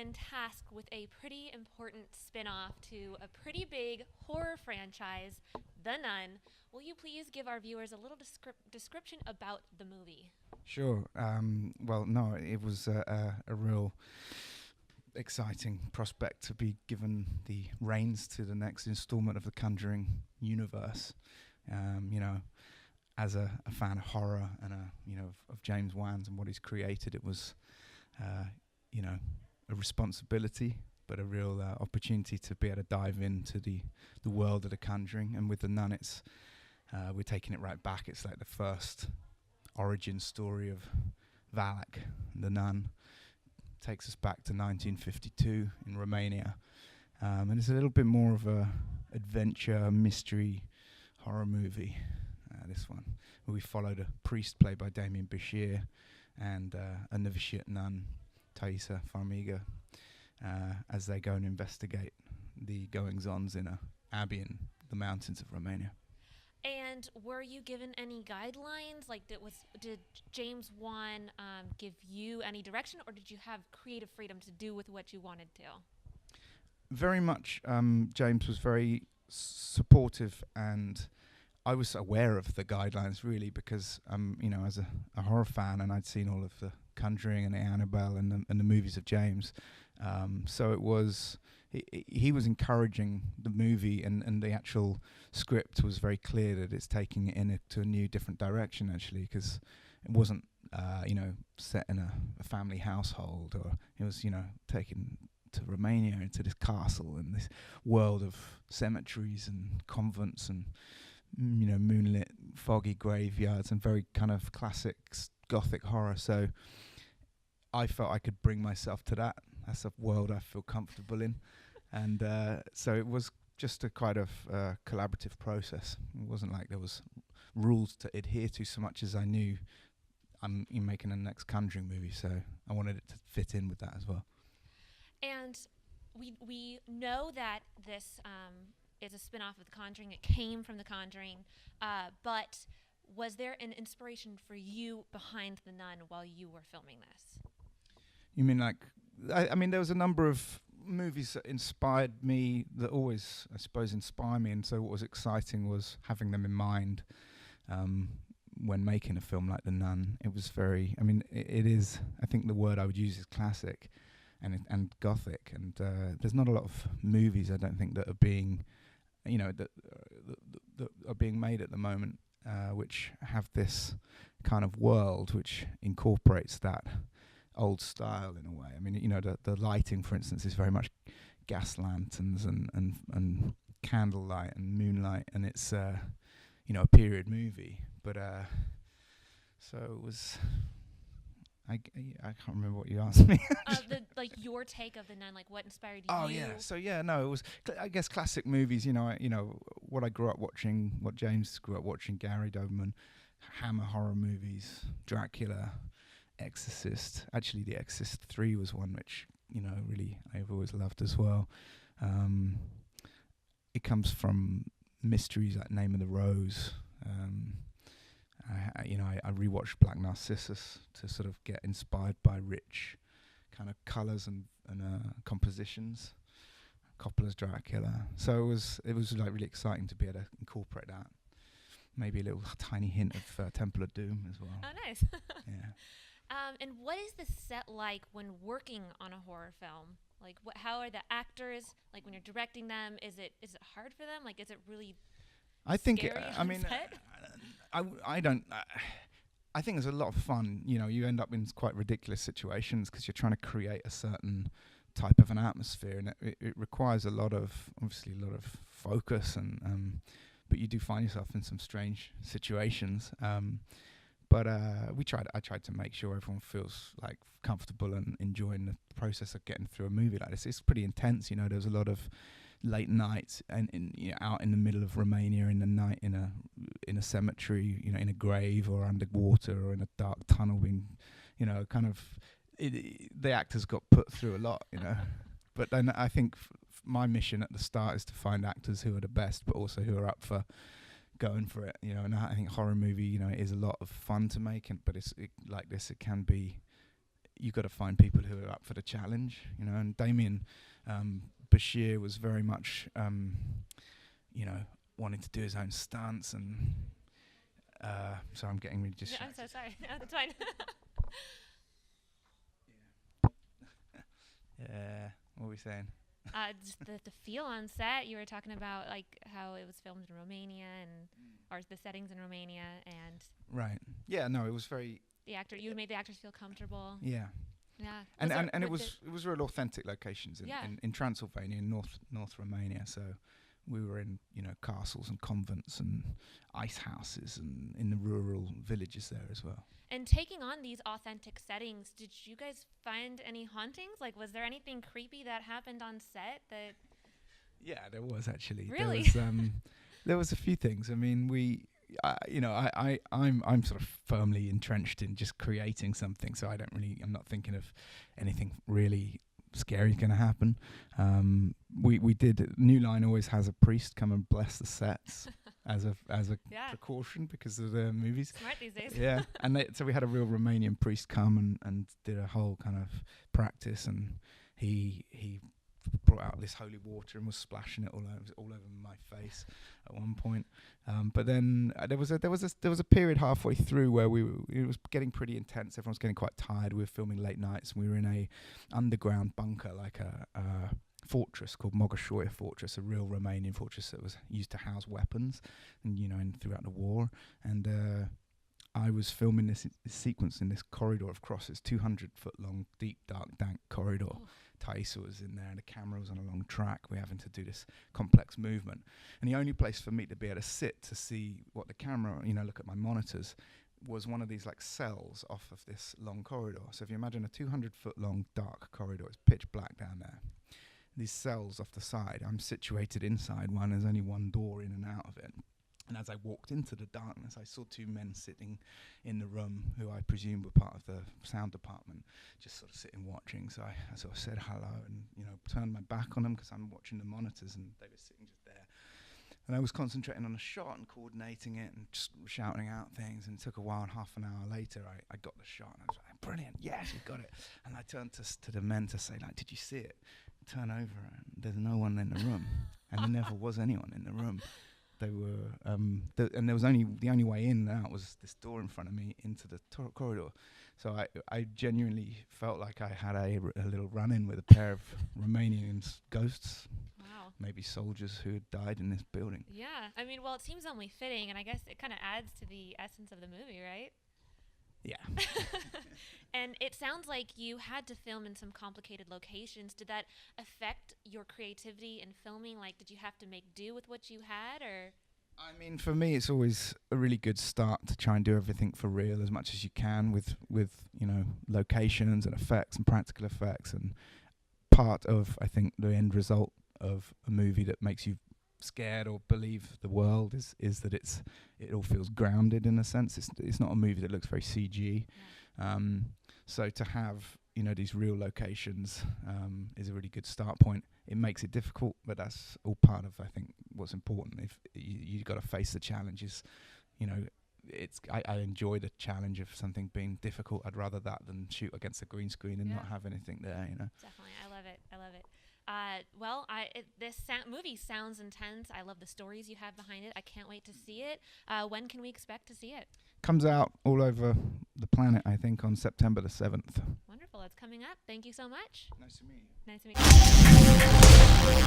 been tasked with a pretty important spin-off to a pretty big horror franchise, The Nun. Will you please give our viewers a little description about the movie? Sure. Well, no, it was a real exciting prospect to be given the reins to the next installment of the Conjuring universe. You know, as a fan of horror and of James Wan's and what he's created, it was you know a responsibility, but a real opportunity to be able to dive into the world of the Conjuring. And with the Nun, it's we're taking it right back. It's like the first origin story of Valak, the nun. Takes us back to 1952 in Romania, and it's a little bit more of a adventure, mystery, horror movie. This one, where we followed a priest played by Damien Bashir and a novitiate nun, Thaisa Farmiga, as they go and investigate the goings-ons in a abbey in the mountains of Romania. And were you given any guidelines? Like, did James Wan give you any direction, or did you have creative freedom to do with what you wanted to? Very much. James was very supportive, and I was aware of the guidelines really because as a horror fan, and I'd seen all of the Conjuring and the Annabelle and the movies of James. So it was. He was encouraging the movie, and the actual script was very clear that it's taking it into a new, different direction, actually, because it wasn't, set in a family household, or it was, taken to Romania, into this castle and this world of cemeteries and convents and, moonlit, foggy graveyards and very kind of classic Gothic horror. So I felt I could bring myself to that. That's a world I feel comfortable in. And so it was just a kind of collaborative process. It wasn't like there was rules to adhere to so much as I knew I'm making the next Conjuring movie, so I wanted it to fit in with that as well. And we know that this is a spin-off of The Conjuring. It came from The Conjuring. But was there an inspiration for you behind The Nun while you were filming this? You mean like... I mean, there was a number of movies that inspired me, that always, I suppose, inspire me, and so what was exciting was having them in mind when making a film like The Nun. It was very, it is, I think the word I would use is classic and Gothic, and there's not a lot of movies, I don't think, that are being, that are being made at the moment, which have this kind of world which incorporates that old style in a way. I mean, the lighting, for instance, is very much gas lanterns and candlelight and moonlight, and it's a period movie. But so it was. I can't remember what you asked me. Your take of The Nun, like what inspired you? Oh yeah. So yeah, no, it was I guess classic movies. What I grew up watching, what James grew up watching, Gary Doberman, Hammer horror movies, Dracula, Exorcist. Actually, The Exorcist 3 was one which, really I've always loved as well. It comes from mysteries like Name of the Rose. I rewatched Black Narcissus to sort of get inspired by rich kind of colours and compositions. Coppola's Dracula. So it was like really exciting to be able to incorporate that. Maybe a little tiny hint of Temple of Doom as well. Oh, nice. Yeah. And what is the set like when working on a horror film? Like, how are the actors? Like, when you're directing them, is it hard for them? Like, is it really? I think. Scary I don't. I think there's a lot of fun. You end up in quite ridiculous situations because you're trying to create a certain type of an atmosphere, and it requires obviously a lot of focus, and but you do find yourself in some strange situations. But I tried to make sure everyone feels like comfortable and enjoying the process of getting through a movie like this. It's pretty intense, There's a lot of late nights and out in the middle of Romania in the night in a cemetery, in a grave or underwater or in a dark tunnel. Being, the actors got put through a lot, But then I think my mission at the start is to find actors who are the best, but also who are up for going for it, and I think horror movie, it is a lot of fun to make, but like this, it can be, you got to find people who are up for the challenge, you know. And Damien Bashir was very much, you know, wanting to do his own stunts, and so I'm getting really distracted. I'm so sorry. No, that's fine. Yeah. What were we saying? Just the feel on set. You were talking about like how it was filmed in Romania or the settings in Romania, and Right. Yeah. No, it was very. you made the actors feel comfortable. Yeah. Yeah. And it was real authentic locations Yeah. in Transylvania, in North Romania. So we were in, you know, castles and convents and ice houses and in the rural villages there as well. And taking on these authentic settings, did you guys find any hauntings? Like, was there anything creepy that happened on set that? Yeah, there was actually. Really? There was a few things. I mean, I'm sort of firmly entrenched in just creating something, so I'm not thinking of anything really scary going to happen. We did. New Line always has a priest come and bless the sets as a precaution because of the movies. Smart these days. Yeah, and so we had a real Romanian priest come and did a whole kind of practice, and he brought out this holy water and was splashing it all over my face at one point. But then there was a period halfway through where it was getting pretty intense. Everyone was getting quite tired. We were filming late nights, and we were in a underground bunker, like a fortress called Mogashoia Fortress, a real Romanian fortress that was used to house weapons, and throughout the war. And I was filming this sequence in this corridor of crosses, 200-foot long, deep, dark, dank corridor. Oh. Thaisa was in there, and the camera was on a long track. We're having to do this complex movement, and the only place for me to be able to sit to see what the camera, look at my monitors, was one of these like cells off of this long corridor. So if you imagine a 200-foot long dark corridor, it's pitch black down there. These cells off the side, I'm situated inside one. There's only one door in and out of it. And as I walked into the darkness, I saw two men sitting in the room who I presume were part of the sound department, just sort of sitting watching. So I sort of said hello and, turned my back on them because I'm watching the monitors and they were sitting just there. And I was concentrating on a shot and coordinating it and just shouting out things. And it took a while, and half an hour later, I got the shot. And I was like, brilliant, yes, you got it. And I turned to the men to say, like, did you see it? Turn over, and there's no one in the room. And there never was anyone in the room. They were, and there was the only way in and out was this door in front of me into the corridor. So I genuinely felt like I had a little run-in with a pair of Romanian ghosts. Wow. Maybe soldiers who had died in this building. Yeah. I mean, well, it seems only fitting, and I guess it kind of adds to the essence of the movie, right? Yeah. And it sounds like you had to film in some complicated locations. Did that affect your creativity in filming? Like, did you have to make do with what you had, or? I mean, for me, it's always a really good start to try and do everything for real as much as you can with locations and effects and practical effects. And part of, I think, the end result of a movie that makes you scared or believe the world is that it all feels grounded in a sense. It's not a movie that looks very CG. Yeah. So to have these real locations is a really good start point. It makes it difficult, but that's all part of, I think, what's important. If you got to face the challenges, I enjoy the challenge of something being difficult. I'd rather that than shoot against a green screen and not have anything there. Definitely, I love it. This movie sounds intense. I love the stories you have behind it. I can't wait to see it. When can we expect to see it? Comes out all over the planet, I think, on September the 7th. Wonderful. It's coming up. Thank you so much. Nice to meet you. Nice to meet you.